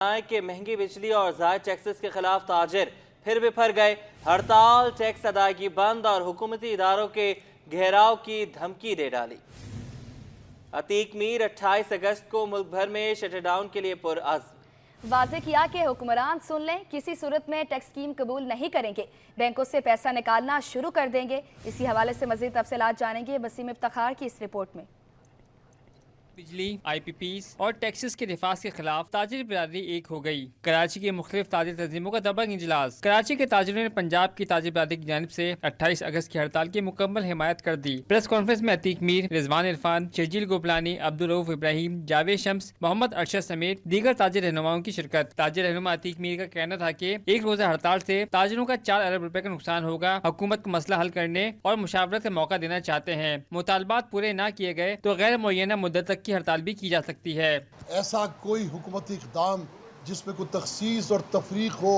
کہ مہنگی بجلی اور زائد ٹیکسز کے خلاف تاجر پھر بپھر گئے۔ ہڑتال، ٹیکس ادائیگی بند اور حکومتی اداروں کے گھیراؤ کی دھمکی دے ڈالی۔ عتیق میر 28 اگست کو ملک بھر میں شٹ ڈاؤن کے لیے پرعزم۔ واضح کیا کہ حکمران سن لیں، کسی صورت میں ٹیکس اسکیم قبول نہیں کریں گے، بینکوں سے پیسہ نکالنا شروع کر دیں گے۔ اسی حوالے سے مزید تفصیلات جانیں گے وسیم افتخار کی اس رپورٹ میں۔ بجلی، آئی پی پیز اور ٹیکسز کے نفاذ کے خلاف تاجر برادری ایک ہو گئی۔ کراچی کے مختلف تاجر تنظیموں کا تبرک اجلاس۔ کراچی کے تاجروں نے پنجاب کی تاجر برادری کی جانب سے 28 اگست کی ہڑتال کی مکمل حمایت کر دی۔ پریس کانفرنس میں عتیق میر، رضوان عرفان، شرجیل گوپلانی، عبدالرؤف ابراہیم، جاوید شمس، محمد ارشد سمیت دیگر تاجر رہنماؤں کی شرکت۔ تاجر رہنما عتیق میر کا کہنا تھا کہ ایک روزہ ہڑتال سے تاجروں کا 4 ارب روپے کا نقصان ہوگا۔ حکومت کو مسئلہ حل کرنے اور مشاورت کا موقع دینا چاہتے ہیں۔ مطالبات پورے نہ کیے گئے تو غیر معینہ مدت تک کی ہڑتال بھی کی جا سکتی ہے۔ ایسا کوئی حکومتی اقدام جس میں کوئی تخصیص اور تفریق ہو،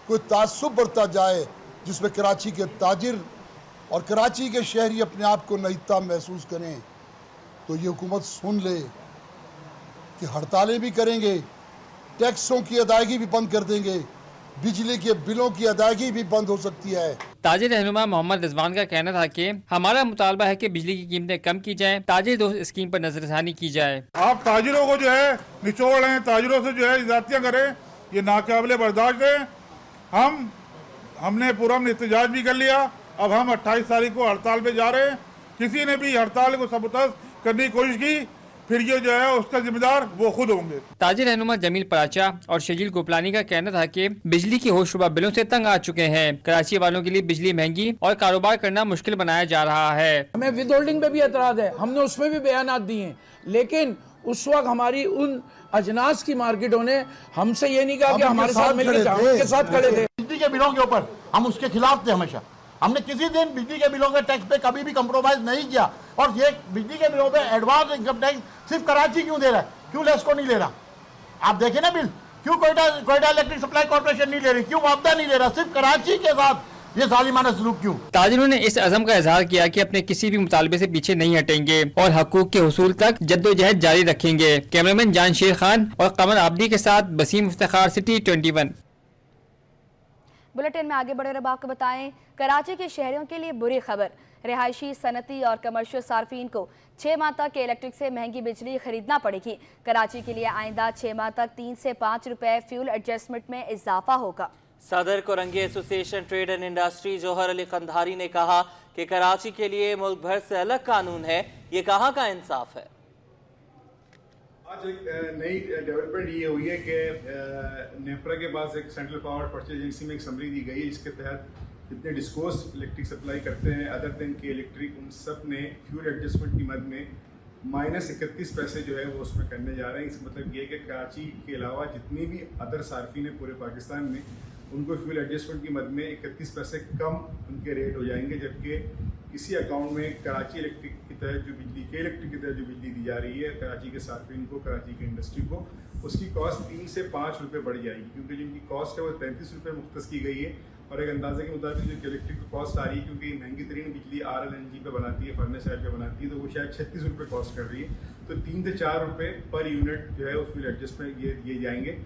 کوئی تعصب برتا جائے، جس میں کراچی کے تاجر اور کراچی کے شہری اپنے آپ کو نہتا محسوس کریں، تو یہ حکومت سن لے کہ ہڑتالیں بھی کریں گے، ٹیکسوں کی ادائیگی بھی بند کر دیں گے، بجلی کے بلوں کی ادائیگی بھی بند ہو سکتی ہے۔ تاجر رہنما محمد رضوان کا کہنا تھا کہ ہمارا مطالبہ ہے کہ بجلی کی قیمتیں کم کی جائیں، تاجر دوست اسکیم پر نظر ثانی کی جائے۔ آپ تاجروں کو جو ہے نچوڑ رہے ہیں، تاجروں سے جو ہے زیادتیاں کریں، یہ ناقابل برداشت ہے۔ ہم نے پورا احتجاج بھی کر لیا، اب ہم 28 تاریخ کو ہڑتال پہ جا رہے ہیں۔ کسی نے بھی ہڑتال کو سبوتاژ کرنے کی کوشش کی، پھر یہ جو ہے اس کا ذمہ دار وہ خود ہوں گے۔ تاجر رہنما جمیل پراچا اور شجیل گوپلانی کا کہنا تھا کہ بجلی کی ہوش ربا بلوں سے تنگ آ چکے ہیں۔ کراچی والوں کے لیے بجلی مہنگی اور کاروبار کرنا مشکل بنایا جا رہا ہے۔ ہمیں ود ہولڈنگ پہ بھی اعتراض ہے، ہم نے اس میں بھی بیانات دیے ہیں، لیکن اس وقت ہماری ان اجناس کی مارکیٹوں نے ہم سے یہ نہیں کہا کہ ہمارے ساتھ مل کے ہم ان کے ساتھ کھڑے تھے۔ بجلی کے بلوں کے اوپر ہم اس کے خلاف تھے ہمیشہ۔ ہم نے کسی دن بجلی کے بلوں کے ٹیکس پہ کبھی بھی کمپرومائز نہیں کیا، اور یہ بجلی کے بلوں پہ ایڈوانس انکم ٹیکس صرف کراچی کیوں دے رہا ہے، کیوں لیسکو نہیں لے رہا؟ آپ دیکھیں نا بل، کیوں کوئٹہ الیکٹرک سپلائی کارپوریشن نہیں لے رہی، کیوں معاوضہ نہیں لے رہا، صرف کراچی کے ساتھ یہ ظالمانہ سلوک کیوں؟ تاجروں نے اس عزم کا اظہار کیا کہ اپنے کسی بھی مطالبے سے پیچھے نہیں ہٹیں گے اور حقوق کے حصول تک جدوجہد جاری رکھیں گے۔ کیمرامین جان شیر خان اور قمر آبدی کے ساتھ وسیم افتخار، سٹی 21۔ بلیٹن میں آگے بڑھے رب آپ کو بتائیں، کراچی کے شہریوں کے لیے بری خبر، رہائشی، صنعتی اور کمرشل صارفین کو 6 ماہ تک الیکٹرک سے مہنگی بجلی خریدنا پڑے گی۔ کراچی کے لیے آئندہ 6 ماہ تک 3 سے 5 روپے فیول ایڈجسٹمنٹ میں اضافہ ہوگا۔ صدر کورنگی ایسوسی ایشن ٹریڈ اینڈ انڈسٹری جوہر علی قندھاری نے کہا کہ کراچی کے لیے ملک بھر سے الگ قانون ہے، یہ کہاں کا انصاف ہے؟ آج ایک نئی ڈیولپمنٹ یہ ہوئی ہے کہ نیپرا کے پاس ایک سینٹرل پاور پرچیز ایجنسی میں ایک سمری دی گئی ہے، جس کے تحت جتنے ڈسکوز الیکٹرک سپلائی کرتے ہیں ادر دین کے الیکٹرک، ان سب نے فیول ایڈجسٹمنٹ کی مد میں -31 پیسے جو ہے وہ اس میں کرنے جا رہے ہیں۔ اس مطلب یہ ہے کہ کراچی کے علاوہ جتنی بھی ادر صارفین ہیں پورے پاکستان میں، ان کو فیول ایڈجسٹمنٹ کی مد میں 31 پیسے کم ان کے ریٹ ہو جائیں گے، جبکہ اسی اکاؤنٹ میں کراچی الیکٹرک کی تحت جو بجلی کے الیکٹرک کی تحت جو بجلی دی جا رہی ہے کراچی کے صارفین کو، کراچی کے انڈسٹری کو، اس کی کاسٹ 3 سے 5 روپے بڑھ جائے گی، کیونکہ جن کی کاسٹ ہے وہ 35 روپے مختص کی گئی ہے، اور ایک اندازے کے مطابق جو الیکٹرک کاسٹ آ رہی ہے، کیونکہ مہنگی ترین بجلی RLNG پہ بناتی ہے، فرنس آئل پہ بناتی ہے، تو وہ شاید 36 روپے کاسٹ کر رہی ہے، تو 3 سے 4 روپے پر یونٹ جو ہے اس فیول ایڈجسٹمنٹ یہ جائیں گے۔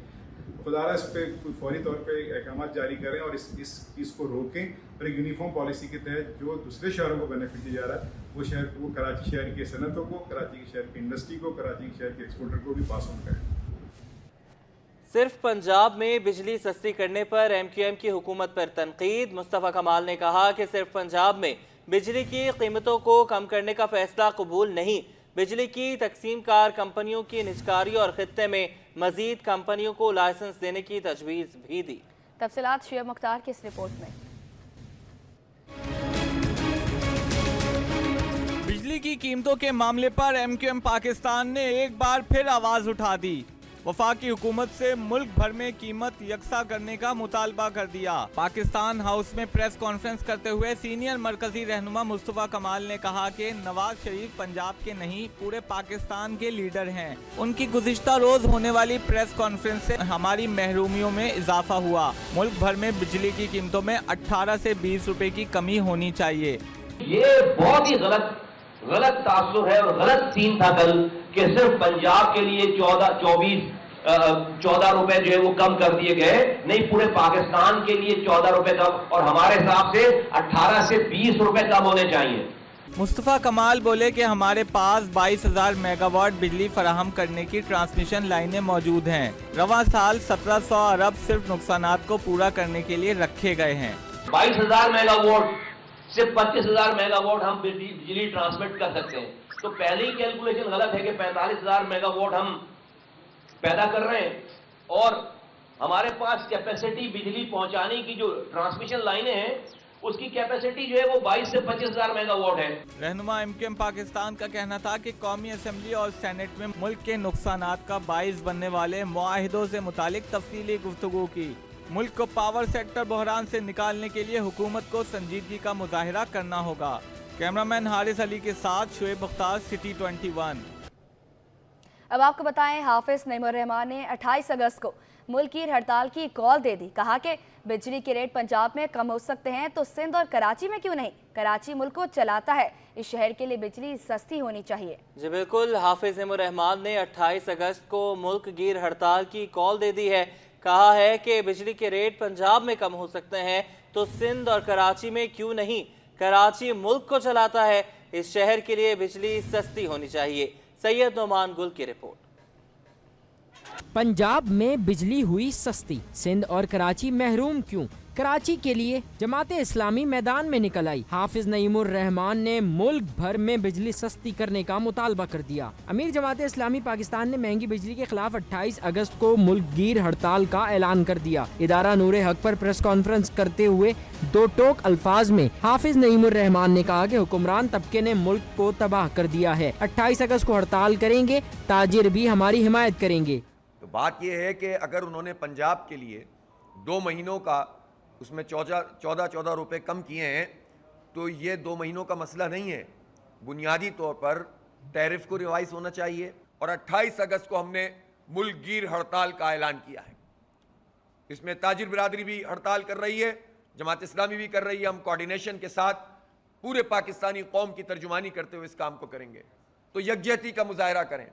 خدا را اس پہ کوئی فوری طور پہ احکامات جاری کریں اور اس چیز کو روکیں، اور ایک یونیفارم پالیسی کے تحت جو دوسرے شہروں کو بینیفٹ دیا جا رہا ہے وہ کراچی شہر کے صنعتوں کو، کراچی کے شہر کی انڈسٹری کو، کراچی کے شہر کے ایکسپورٹر کو بھی پاس آن کریں۔ صرف پنجاب میں بجلی سستی کرنے پر MQM کی حکومت پر تنقید۔ مصطفیٰ کمال نے کہا کہ صرف پنجاب میں بجلی کی قیمتوں کو کم کرنے کا فیصلہ قبول نہیں، بجلی کی تقسیم کار کمپنیوں کی نجکاری اور خطے میں مزید کمپنیوں کو لائسنس دینے کی تجویز بھی دی۔ تفصیلات شعیب مختار کی اس رپورٹ میں۔ بجلی کی قیمتوں کے معاملے پر MQM پاکستان نے ایک بار پھر آواز اٹھا دی، وفاقی حکومت سے ملک بھر میں قیمت یکساں کرنے کا مطالبہ کر دیا۔ پاکستان ہاؤس میں پریس کانفرنس کرتے ہوئے سینئر مرکزی رہنما مصطفیٰ کمال نے کہا کہ نواز شریف پنجاب کے نہیں پورے پاکستان کے لیڈر ہیں۔ ان کی گزشتہ روز ہونے والی پریس کانفرنس سے ہماری محرومیوں میں اضافہ ہوا، ملک بھر میں بجلی کی قیمتوں میں 18 سے 20 روپے کی کمی ہونی چاہیے۔ یہ بہت ہی غلط تاثر ہے اور غلط سین تھا کل کہ صرف پنجاب کے لیے 24 14 रुपए जो है वो कम कर दिए गए, नहीं पूरे पाकिस्तान के लिए 14 रुपए कम, और हमारे हिसाब से 18 से 20 रुपए कम होने चाहिए। मुस्तफ़ा कमाल बोले कि हमारे पास 22,000 मेगावाट बिजली फराहम करने की ट्रांसमिशन लाइनें मौजूद हैं। रवां साल 1700 अरब सिर्फ नुकसानात को पूरा करने के लिए रखे गए हैं। 22,000 मेगावाट से 25,000 मेगावाट हम बिजली ट्रांसमिट कर सकते हैं, तो पहले ही कैलकुलेशन गलत है कि 45,000 मेगावाट हम पैदा कर रहे हैं, और हमारे पास कैपेसिटी बिजली पहुंचाने की जो ट्रांसमिशन लाइनें हैं उसकी कैपेसिटी जो है वो 22 से 25,000 मेगावाट है। रहनुमा MQM पाकिस्तान का कहना था कि कौमी असम्बली और सेनेट में मुल्क के नुकसानात का बाइस बनने वाले मुआहिदों से मुतालिक तफसीली गुफ्तगू की। मुल्क को पावर सेक्टर बहरान से निकालने के लिए हुकूमत को संजीदगी का मुजाहिरा करना होगा। कैमरामैन हारिस अली के साथ शुएब मुख्तार, सिटी 21। अब आपको बताएं, हाफिज नईमुर रहमान ने 28 अगस्त को मुल्क की हड़ताल की कॉल दे दी। कहा कि बिजली के रेट पंजाब में कम हो सकते हैं तो सिंध और कराची में क्यों नहीं? कराची मुल्क को चलाता है, इस शहर के लिए बिजली सस्ती होनी चाहिए। जी बिल्कुल, हाफिज नईमुर रहमान ने 28 अगस्त को मुल्क गिर हड़ताल की कॉल दे दी है। कहा है कि बिजली के रेट पंजाब में कम हो सकते हैं तो सिंध और कराची में क्यों नहीं? कराची मुल्क को चलाता है, इस शहर के लिए बिजली सस्ती होनी चाहिए। सैयद नोमान गुल की रिपोर्ट। पंजाब में बिजली हुई सस्ती, सिंध और कराची महरूम क्यों? कराची के लिए जमाते इस्लामी मैदान में निकल आई। हाफिज नईमुर रहमान ने मुल्क भर में बिजली सस्ती करने का मुतालबा कर दिया। अमीर जमाते इस्लामी पाकिस्तान ने महंगी बिजली के खिलाफ 28 अगस्त को मुल्क गिर हड़ताल का ऐलान कर दिया। इदारा नूर हक पर प्रेस कॉन्फ्रेंस करते हुए दो टोक अल्फाज में हाफिज नईमुर रहमान ने कहा कि हुक्मरान तबके ने मुल्क को तबाह कर दिया है। 28 अगस्त को हड़ताल करेंगे, ताजिर भी हमारी हिमायत करेंगे। तो बात यह है कि अगर उन्होंने पंजाब के लिए 2 महीनों का उसमें 14 रुपए कम किए हैं तो ये 2 महीनों का मसला नहीं है। बुनियादी तौर पर टैरिफ को रिवाइज होना चाहिए, और 28 अगस्त को हमने मुल्क गिर हड़ताल का ऐलान किया है। इसमें ताजिर बिरादरी भी हड़ताल कर रही है, जमात इस्लामी भी कर रही है। हम कोऑर्डिनेशन के साथ पूरे पाकिस्तानी कौम की तर्जुमानी करते हुए इस काम को करेंगे। तो यकजहती का मुजाहरा करें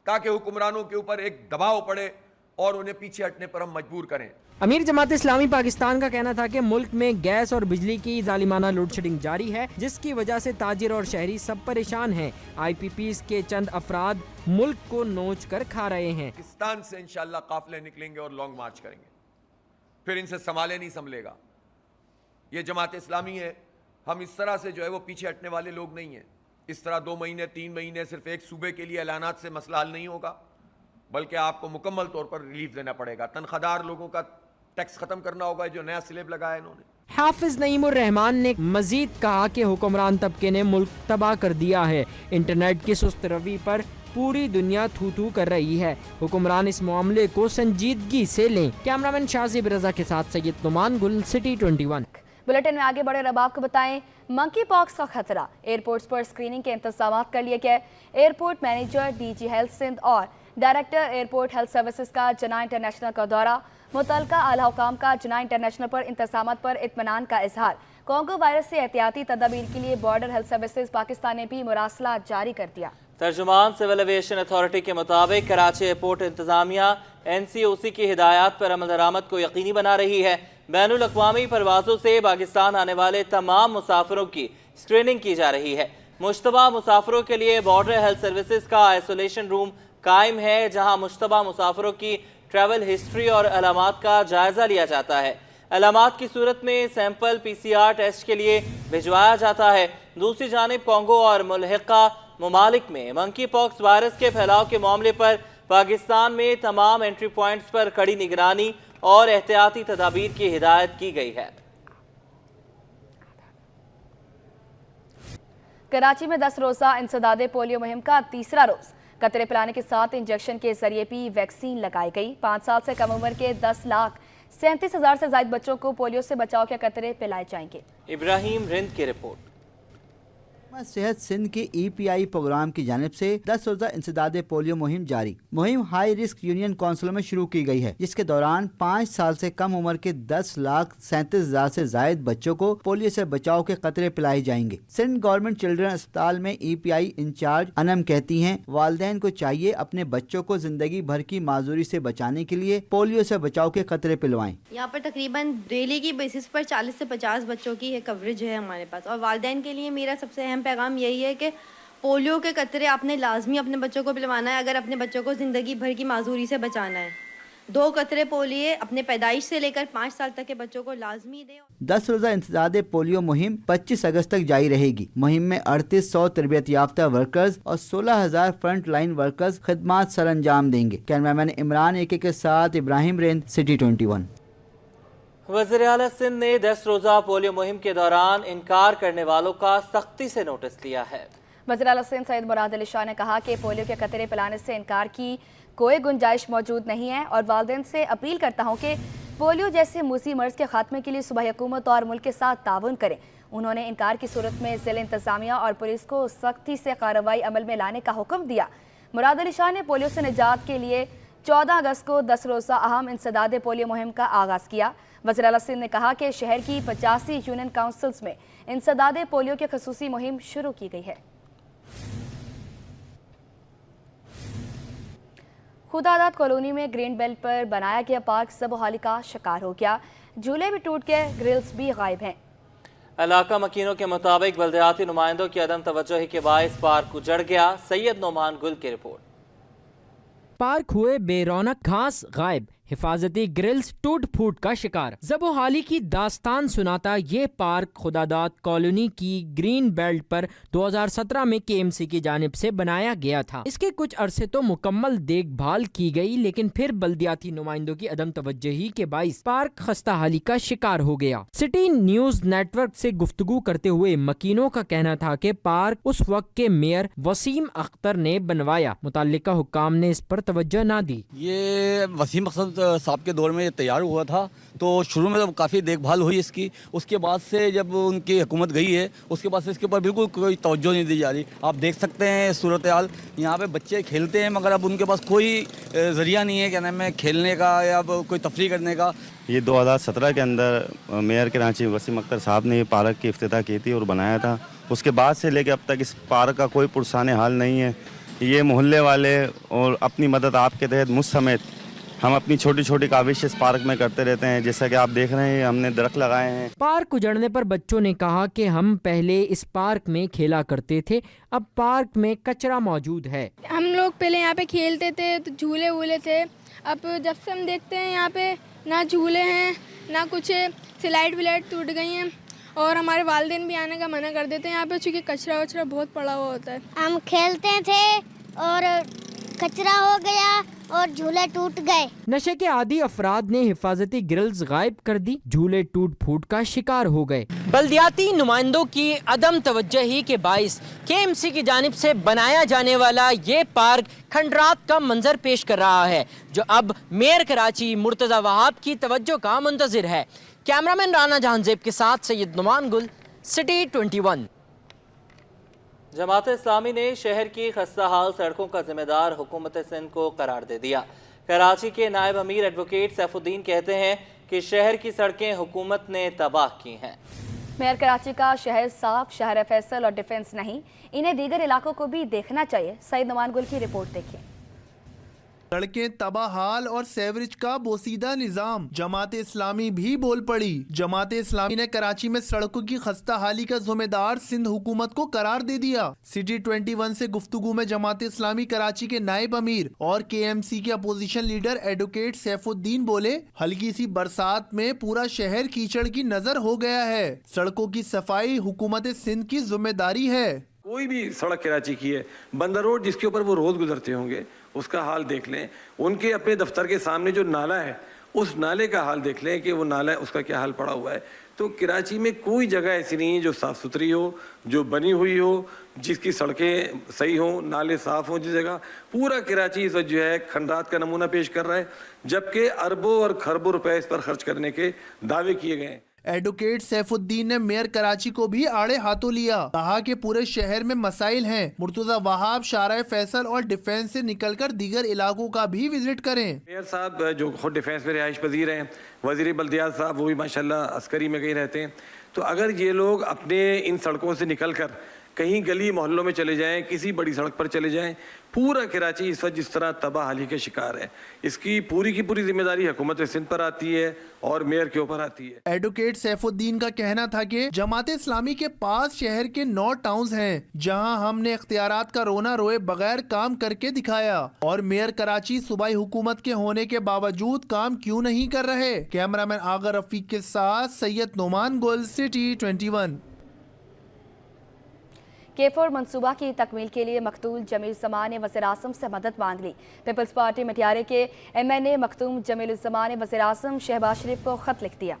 ताकि हुक्मरानों के ऊपर एक दबाव पड़े और उन्हें पीछे हटने पर हम मजबूर करें। अमीर जमात इस्लामी पाकिस्तान का कहना था कि मुल्क में गैस और बिजली की जालिमाना लोड शेडिंग जारी है, जिसकी वजह से ताजिर और शहरी सब परेशान हैं। IPPs के चंद अफराद मुल्क को नोच कर खा रहे हैं। पाकिस्तान से इंशाल्लाह काफिले निकलेंगे और लॉन्ग मार्च करेंगे, फिर इनसे संभाले नहीं संभलेगा। ये जमात इस्लामी है, हम इस तरह से जो है वो पीछे हटने वाले लोग नहीं हैं। इस तरह 2 महीने 3 महीने सिर्फ एक सूबे के लिए ऐलानात से मसला हल नहीं होगा, बल्कि आपको मुकम्मल तौर पर रिलीफ देना पड़ेगा। तनख्वाहदार लोगों का टैक्स खत्म करना होगा, जो नया स्लैब लगाया इन्होंने। हाफिज नईमुर रहमान ने मजीद कहा कि हुक्मरान तबके ने मुल्क तबाह कर दिया है। इंटरनेट की सुस्त रवि पर पूरी दुनिया थू थू कर रही है। हुक्मरान इस मामले को संजीदगी से लें। कैमरामैन शाजिब रजा के साथ सैयद नुमान गुल, सिटी 21। बुलेटिन में आगे बढ़े और अब आपको बताएं, मंकी पॉक्स का खतरा, एयरपोर्ट्स पर स्क्रीनिंग के इंतजाम कर लिए गए। Airport manager, DG health Sindh और डायरेक्टर एयरपोर्ट हेल्थ सर्विसेज का जना इंटरनेशनल का दौरा। मुतलका आला हुकाम का जना इंटरनेशनल पर इंतजामात पर इत्मीनान का इजहार। कोंगो वायरस से एहतियाती तदाबीर के लिए बॉर्डर हेल्थ सर्विसेज पाकिस्तान ने भी मुरासला जारी कर दिया। तर्जुमान सिविल एविएशन अथॉरिटी के मुताबिक कराची एयरपोर्ट इंतजामिया NCOC की हिदायत पर अमल दरामद को यकीनी बना रही है। बैनुल अक़वामी परवाज़ों से पाकिस्तान आने वाले तमाम मुसाफिरों की स्क्रीनिंग की जा रही है। मुश्तबा मुसाफिरों के लिए बॉर्डर हेल्थ सर्विसेज का आइसोलेशन रूम कायम है, जहां मुश्तबा मुसाफिरों की ट्रैवल हिस्ट्री और अलामात का जायजा लिया जाता है। अलामात की सूरत में सैंपल PCR टेस्ट के लिए भिजवाया जाता है। दूसरी जानिब कोंगो और मुल्हिका ममालिक में मंकी पॉक्स वायरस के फैलाव के मामले पर पाकिस्तान में तमाम एंट्री पॉइंट्स पर कड़ी निगरानी और एहतियाती तदाबीर की हिदायत की गई है। कराची में 10 रोज़ा इंसदादे पोलियो मुहिम का तीसरा रोज कतरे पिलाने के साथ इंजेक्शन के जरिए भी वैक्सीन लगाई गई। 5 साल से कम उम्र के 10,37,000 से ज्यादा बच्चों को पोलियो से बचाव के कतरे पिलाए जाएंगे। इब्राहिम रिंद की रिपोर्ट। सेहत सिंध के EPI प्रोग्राम की जानिब से 10 रोज़ा इंसदाद पोलियो मुहिम जारी। मुहिम हाई रिस्क यूनियन काउंसिलों में शुरू की गई है, जिसके दौरान 5 साल से कम उम्र के 10,37,000 से जायद बच्चों को पोलियो से बचाव के कतरे पिलाए जाएंगे। सिंध गवर्नमेंट चिल्ड्रन अस्पताल में EPI इंचार्ज अनम कहती हैं, वालिदैन को चाहिए अपने बच्चों को जिंदगी भर की माजूरी से बचाने के लिए पोलियो से बचाव के कतरे पिलवाएं। यहाँ पर तकरीबन डेली की बेसिस पर 40 से 50 बच्चों की कवरेज है हमारे पास, और वालिदैन के लिए मेरा सबसे अहम पैगाम यही है कि पोलियो के कतरे आपने लाजमी अपने बच्चों को पिलवाना है अगर अपने बच्चों को ज़िंदगी भर की माजूरी से बचाना है। 2 कतरे पोलियो अपने पैदाइश से लेकर 5 साल तक के बच्चों को लाजमी दें। 10 रोज़ा इंसदाद पोलियो मुहिम 25 अगस्त तक जारी रहेगी। मुहिम में 3800 तरबियत याफ्ता वर्कर्स और 16,000 फ्रंट लाइन वर्कर्स खिदमात सर अंजाम देंगे। कैमरामैन इमरान एके के साथ इब्राहिम रेंद, सिटी 21। वज़ीर आला सिंध ने 10 रोज़ा पोलियो मुहिम के दौरान इनकार करने वालों का सख्ती से नोटिस लिया है। वज़ीर आला सिंध सैयद मुराद अली शाह ने कहा कि पोलियो के कतरे पिलाने से इनकार की कोई गुंजाइश मौजूद नहीं है और वालिदैन से अपील करता हूँ कि पोलियो जैसे मूसी मर्ज के खात्मे के लिए सूबाई हुकूमत और मुल्क के साथ ताउन करें। उन्होंने इनकार की सूरत में ज़िला इंतज़ामिया और पुलिस को सख्ती से कार्रवाई अमल में लाने का हुक्म दिया। मुराद अली शाह ने पोलियो से निजात के लिए 14 अगस्त को 10 रोज़ा अहम इंसदाद पोलियो मुहिम का आगाज़ किया। वज़ीर आला सिंध ने कहा कि शहर की 85 यूनियन काउंसिल्स में इंसदाद पोलियो की खसूसी मुहिम शुरू की गई है। खुदादाद कॉलोनी में ग्रीन बेल्ट पर बनाया गया पार्क ज़बोहाली का शिकार हो गया। झूले भी टूट गए, ग्रिल्स भी गायब हैं। इलाका मकीनों के मुताबिक बल्दियाती नुमाइंदों की अदम तवज्जोही के बायस पार्क उजड़ गया। सैयद नोमान गुल की रिपोर्ट। पार्क हुए बेरौनक, घास गायब, हिफाजती ग्रिल्स टूट फूट का शिकार। ज़बोहाली की दास्तान सुनाता ये पार्क खुदादाद कॉलोनी की ग्रीन बेल्ट पर 2017 में KMC की जानिब से बनाया गया था। इसके कुछ अरसे तो मुकम्मल देखभाल की गई, लेकिन फिर बल्दियाती नुमाइंदों की अदम तवज्जोही के बाइस पार्क खस्ताहाली का शिकार हो गया। सिटी न्यूज नेटवर्क से गुफ्तगू करते हुए मकीनों का कहना था कि पार्क उस वक्त के मेयर वसीम अख्तर ने बनवाया, मुतल्लिका हुक्काम ने इस पर तवज्जो न दी। ये वसीम अख्तर साहब के दौर में तैयार हुआ था, तो शुरू में तो काफ़ी देखभाल हुई इसकी। उसके बाद से जब उनकी हुकूमत गई है, उसके बाद से इसके ऊपर बिल्कुल कोई तवज्जो नहीं दी जा रही। आप देख सकते हैं सूरत हाल, यहाँ पे बच्चे खेलते हैं मगर अब उनके पास कोई ज़रिया नहीं है क्या नाम है खेलने का या कोई तफरी करने का। ये 2017 के अंदर मेयर कराची वसीम अख्तर साहब ने ये पार्क की इफ्तिताह की थी और बनाया था। उसके बाद से लेकर अब तक इस पार्क का कोई पुरसाने हाल नहीं है। ये मोहल्ले वाले और अपनी मदद आपके तहत मुझ समेत हम अपनी छोटी छोटी काविश इस पार्क में करते रहते हैं। जैसा कि आप देख रहे हैं, हमने दरख्त लगाए हैं। पार्क उजड़ने पर बच्चों ने कहा कि हम पहले इस पार्क में खेला करते थे, अब पार्क में कचरा मौजूद है। हम लोग पहले यहाँ पे खेलते थे तो झूले वूले थे, अब जब से हम देखते हैं यहाँ पे ना झूले हैं ना कुछ, स्लाइड विलाइड टूट गई हैं और हमारे वालिदैन भी आने का मना कर देते हैं यहाँ पे, चूँकि कचरा वचरा बहुत पड़ा हुआ होता है। हम खेलते थे और कचरा हो गया और झूले टूट गए। नशे के आदी अफराद ने हिफाजती ग्रिल्स गायब कर दी, झूले टूट फूट का शिकार हो गए। बल्दियाती नुमाइंदों की अदम तवज्जोही के बाइस KMC की जानिब से बनाया जाने वाला ये पार्क खंडरात का मंजर पेश कर रहा है, जो अब मेयर कराची मुर्तज़ा वहाब की तवज्जो का मुंतजिर है। कैमरामैन राना जहांजेब के साथ सैयद नुमान गुल, सिटी 21। जमात इस्लामी ने शहर की खस्ताहाल सड़कों का जिम्मेदार हुकूमत सिंध को करार दे दिया। कराची के नायब अमीर एडवोकेट सैफुद्दीन कहते हैं कि शहर की सड़कें हुकूमत ने तबाह की हैं। मेयर कराची का शहर साफ, शहर फैसल और डिफेंस नहीं, इन्हें दीगर इलाकों को भी देखना चाहिए। सईद नमान गुल की रिपोर्ट देखिए। सड़कें तबाहाल और सेवरेज का बोसीदा निजाम, जमात इस्लामी भी बोल पड़ी। जमात इस्लामी ने कराची में सड़कों की खस्ता हाली का जिम्मेदार सिंध हुकूमत को करार दे दिया। सिटी 21 से गुफ्तगू में जमात इस्लामी कराची के नायब अमीर और KMC के अपोजिशन लीडर एडवोकेट सैफुद्दीन बोले, हल्की सी बरसात में पूरा शहर कीचड़ की नजर हो गया है। सड़कों की सफाई हुकूमत सिंध की जिम्मेदारी है। कोई भी सड़क कराची की है, बंदर रोड जिसके ऊपर वो रोज गुजरते होंगे उसका हाल देख लें। उनके अपने दफ्तर के सामने जो नाला है उस नाले का हाल देख लें कि वो नाला उसका क्या हाल पड़ा हुआ है। तो कराची में कोई जगह ऐसी नहीं है जो साफ़ सुथरी हो, जो बनी हुई हो, जिसकी सड़कें सही हो, नाले साफ़ हों। जिस जगह पूरा कराची इस वक्त जो है खंडात का नमूना पेश कर रहा है, जबकि अरबों और खरबों रुपए इस पर खर्च करने के दावे किए गए हैं। एडवोकेट सैफुद्दीन ने मेयर कराची को भी आड़े हाथों लिया, कहा कि पूरे शहर में मसाइल हैं, मुर्तजा वहाब, शाहराह फैसल और डिफेंस से निकलकर दीगर इलाकों का भी विजिट करें। मेयर साहब जो खुद डिफेंस में रिहाइश पजीर हैं, वजीर बल्दियात साहब वो भी माशाल्लाह अस्करी में कहीं रहते हैं, तो अगर ये लोग अपने इन सड़कों से निकलकर कहीं गली मोहल्लों में चले जाएं, किसी बड़ी सड़क पर चले जाएं, पूरा कराची इस वक्त जिस तरह तबाहाली के शिकार है, इसकी पूरी की पूरी जिम्मेदारी हुकूमत सिंध पर आती है और मेयर के ऊपर आती है। एडवोकेट सैफुद्दीन का कहना था कि जमात इस्लामी के पास शहर के 9 टाउन्स हैं जहां हमने इख्तियारात का रोना रोए बगैर काम करके दिखाया, और मेयर कराची सूबाई हुकूमत के होने के बावजूद काम क्यों नहीं कर रहे। कैमरामैन आगर रफीक के साथ सैयद नोमान गुल, सिटी 21। K4 मंसूबा की तकमील के लिए मखतूल जमील-उज़्ज़मान ने वज़ीर-ए-आज़म से मदद मांग ली। पीपल्स पार्टी मटियारे के MNA मखतूम जमील-उज़्ज़मान ने वज़ीर-ए-आज़म शहबाज शरीफ को खत लिख दिया।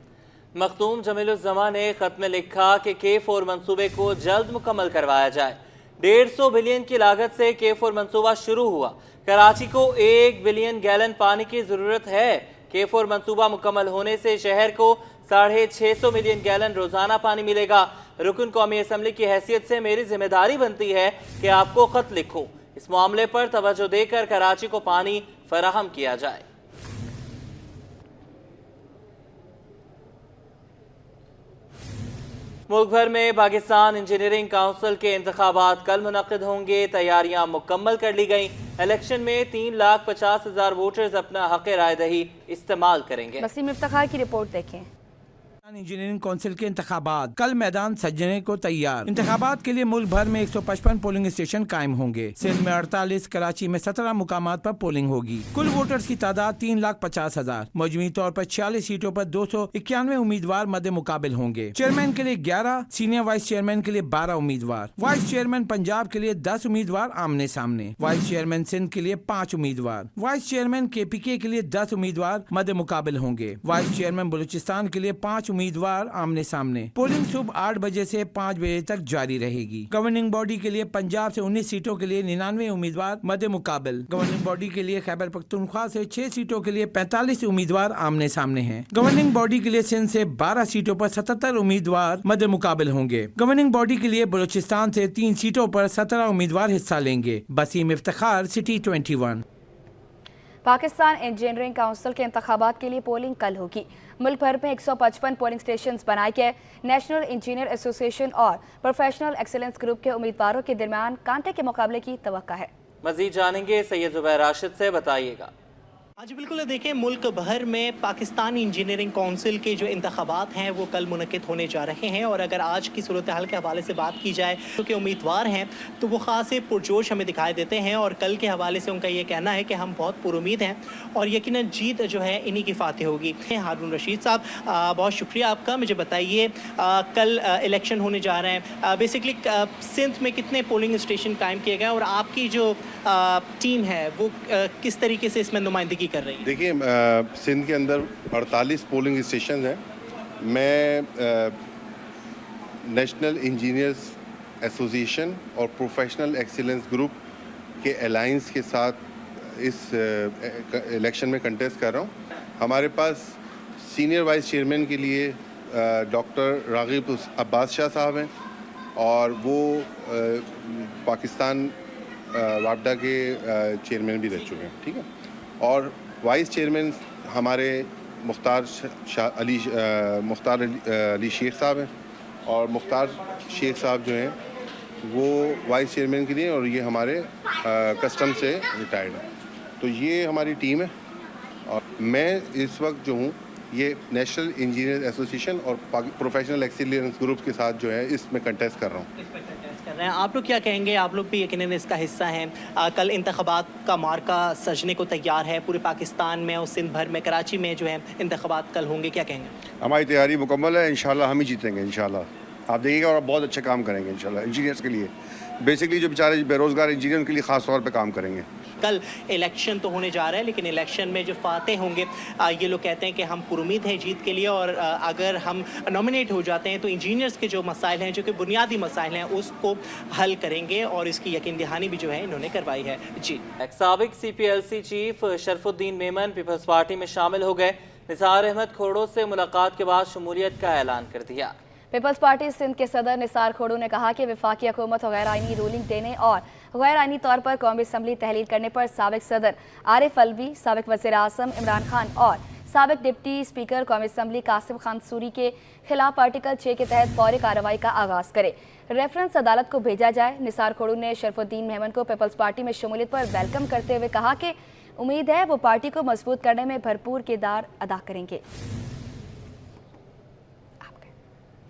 मखतूम जमील-उज़्ज़मान ने खत में लिखा कि K4 मंसूबे को जल्द मुकम्मल करवाया जाए। 150 बिलियन की लागत से K4 मंसूबा शुरू हुआ। कराची को 1 बिलियन गैलन पानी की ज़रूरत है। K4 मंसूबा मुकम्मल होने से शहर को 650 मिलियन गैलन रोजाना पानी मिलेगा। रुकन कौमी असम्बली की हैसियत से मेरी जिम्मेदारी बनती है कि आपको खत लिखूं। इस मामले पर तवज्जो देकर कराची को पानी फराहम किया जाए। मुल्क भर में पाकिस्तान इंजीनियरिंग काउंसिल के इंतखाबात कल मुनक्किद होंगे। तैयारियां मुकम्मल कर ली गई। इलेक्शन में 3,50,000 वोटर्स अपना हक़ राय दही इस्तेमाल करेंगे। वसीम इफ्तिखार की रिपोर्ट देखें। इंजीनियरिंग काउंसिल के इंतखाबात कल मैदान सजने को तैयार। इंतखाबात के लिए मुल्क भर में 155 पोलिंग स्टेशन कायम होंगे। सिंध में 48, कराची में 17 मुकामात पर पोलिंग होगी। कुल वोटर्स की तादाद 3,50,000। मजमूई तौर पर 46 सीटों पर 291 उम्मीदवार मद्दे मुकाबिल होंगे। चेयरमैन के लिए 11, सीनियर वाइस चेयरमैन के लिए 12 उम्मीदवार, वाइस चेयरमैन पंजाब के लिए 10 उम्मीदवार आमने सामने, वाइस चेयरमैन सिंध के लिए 5 उम्मीदवार, वाइस चेयरमैन KPK के लिए 10 उम्मीदवार मद्दे मुकाबिल होंगे, वाइस चेयरमैन बलूचिस्तान के लिए 5 उम्मीदवार आमने सामने। पोलिंग सुबह 8 बजे से 5 बजे तक जारी रहेगी। गवर्निंग बॉडी के लिए पंजाब से 19 सीटों के लिए 99 उम्मीदवार मद्दे मुकाबिल। गवर्निंग बॉडी के लिए खैबर पख्तूनख्वा से 6 सीटों के लिए 45 उम्मीदवार आमने सामने हैं। गवर्निंग बॉडी के लिए सिंध से 12 सीटों पर 77 उम्मीदवार मद्दे मुकाबिल होंगे। गवर्निंग बॉडी के लिए बलूचिस्तान से 3 सीटों पर 17 उम्मीदवार हिस्सा लेंगे। Waseem Iftikhar, city 21। Pakistan engineering council के इंतखाबात के लिए पोलिंग कल होगी। मुल्क भर में 155 पोलिंग स्टेशन बनाए गए। नेशनल इंजीनियर एसोसिएशन और प्रोफेशनल एक्सीलेंस ग्रुप के उम्मीदवारों के दरमियान कांटे के मुकाबले की तवक्का है। मजीद जानेंगे सैयद जुबैर राशिद से, बताइएगा। जी बिल्कुल, देखें मुल्क भर में पाकिस्तान इंजीनियरिंग काउंसिल के जो इंतखाबात हैं वो कल मुनक्किद होने जा रहे हैं, और अगर आज की सूरत हाल के हवाले से बात की जाए तो के उम्मीदवार हैं तो वो ख़ास पुरजोश हमें दिखाई देते हैं, और कल के हवाले से उनका ये कहना है कि हम बहुत पुरुमीद हैं और यकीनन जीत जो है इन्हीं की फातेह होगी। हारून रशीद साहब, बहुत शुक्रिया आपका। मुझे बताइए, कल इलेक्शन होने जा रहे हैं, बेसिकली सिंध में कितने पोलिंग स्टेशन कायम किए गए और आपकी जो टीम है वो किस तरीके से इसमें नुमाइंदगी कर रही है? देखिए, सिंध के अंदर 48 पोलिंग स्टेशन हैं। मैं नेशनल इंजीनियर्स एसोसिएशन और प्रोफेशनल एक्सीलेंस ग्रुप के अलायंस के साथ इस इलेक्शन में कंटेस्ट कर रहा हूँ। हमारे पास सीनियर वाइस चेयरमैन के लिए डॉक्टर रागिब अब्बास शाह साहब हैं, और वो पाकिस्तान वापडा के चेयरमैन भी रह चुके हैं, ठीक है। और वाइस चेयरमैन हमारे मुख्तार अली शेख साहब हैं, और मुख्तार शेख साहब जो हैं वो वाइस चेयरमैन के लिए, और ये हमारे कस्टम से रिटायर्ड हैं। तो ये हमारी टीम है, और मैं इस वक्त जो हूँ ये नेशनल इंजीनियर एसोसिएशन और प्रोफेशनल एक्सीलेंस ग्रुप के साथ जो है इसमें कंटेस्ट कर रहा हूँ। आप लोग क्या कहेंगे? आप लोग भी यकीनन इसका हिस्सा हैं। कल इंतखाबात का मार्का सजने को तैयार है पूरे पाकिस्तान में और सिंध भर में। कराची में जो है इंतखाबात कल होंगे, क्या कहेंगे? हमारी तैयारी मुकम्मल है, इंशाल्लाह हम ही जीतेंगे इंशाल्लाह। आप देखिएगा, और बहुत अच्छा काम करेंगे इंशाल्लाह इंजीनियर्स के लिए। बेसिकली जो बेचारे बेरोज़गार इंजीनियर उनके लिए ख़ास तौर पे काम करेंगे। कल इलेक्शन तो होने जा रहा है, लेकिन इलेक्शन में जो फातेह होंगे ये लोग कहते हैं कि हम पुरुमीद हैं जीत के लिए, और अगर हम नॉमिनेट हो जाते हैं तो इंजीनियर्स के जो मसाइल हैं, जो कि बुनियादी मसाइल हैं, उसको हल करेंगे, और इसकी यकीन दहानी भी जो है इन्होंने करवाई है। जी, साबिक CPLC chief Sharafuddin Memon Peoples Party में शामिल हो गए। निसार अहमद खोड़ो से मुलाकात के बाद शमूलियत का ऐलान कर दिया। पीपल्स पार्टी सिंध के सदर निसार खोड़ू ने कहा कि वफाकी हुकूमत गैर आइनी रूलिंग देने और गैर आइनी तौर पर कौमी असम्बली तहलील करने पर साबिक सदर आरिफ अलवी, साबिक वज़ीर आज़म इमरान खान और साबिक डिप्टी स्पीकर कौमी असम्बली कासिम खान सूरी के खिलाफ आर्टिकल 6 के तहत फौरी कार्रवाई का आगाज़ करे, रेफरेंस अदालत को भेजा जाए। निसार खोड़ू ने शरफुद्दीन मेमन को पीपल्स पार्टी में शमूलियत पर वेलकम करते हुए कहा कि उम्मीद है वो पार्टी को मजबूत करने में भरपूर किरदार अदा करेंगे।